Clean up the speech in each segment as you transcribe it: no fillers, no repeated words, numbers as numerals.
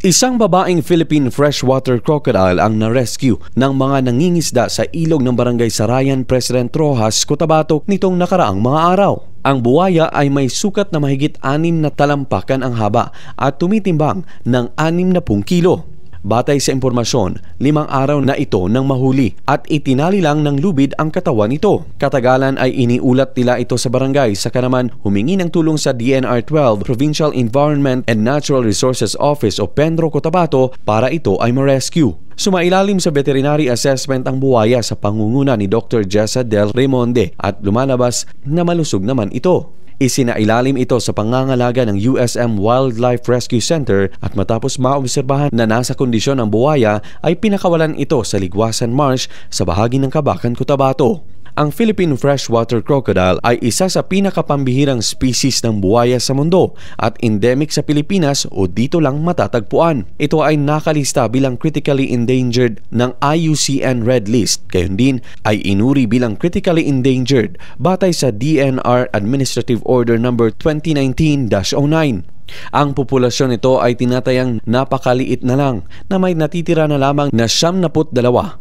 Isang babaeng Philippine freshwater crocodile ang na-rescue ng mga nangingisda sa ilog ng Barangay Sarayan, President Roxas, Cotabato nitong nakaraang mga araw. Ang buwaya ay may sukat na mahigit 6 na talampakan ang haba at tumitimbang ng 60 kilo. Batay sa impormasyon, 5 araw na ito nang mahuli at itinali lang ng lubid ang katawan nito. Katagalan ay iniulat nila ito sa barangay, saka naman humingi ng tulong sa DNR 12 Provincial Environment and Natural Resources Office o PENRO Cotabato para ito ay ma-rescue. Sumailalim sa veterinary assessment ang buwaya sa pangunguna ni Dr. Jessa Del Raimonde at lumalabas na malusog naman ito. Isinailalim ito sa pangangalaga ng USM Wildlife Rescue Center at matapos maobserbahan na nasa kondisyon ang buwaya ay pinakawalan ito sa Ligwasan Marsh sa bahagi ng Kabakan, Cotabato. Ang Philippine freshwater crocodile ay isa sa pinakapambihirang species ng buwaya sa mundo at endemic sa Pilipinas o dito lang matatagpuan. Ito ay nakalista bilang critically endangered ng IUCN Red List, gayon din ay inuri bilang critically endangered batay sa DNR Administrative Order No. 2019-09. Ang populasyon nito ay tinatayang napakaliit na lang na may natitira na lamang na 72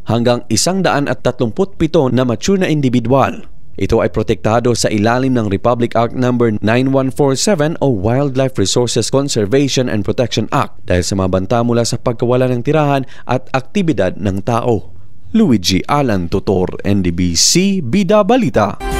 hanggang 137 na mature na individual. Ito ay protektado sa ilalim ng Republic Act No. 9147 o Wildlife Resources Conservation and Protection Act dahil sa mga banta mula sa pagkawala ng tirahan at aktibidad ng tao. Luigi Alan Tutor, NDBC, Bida Balita.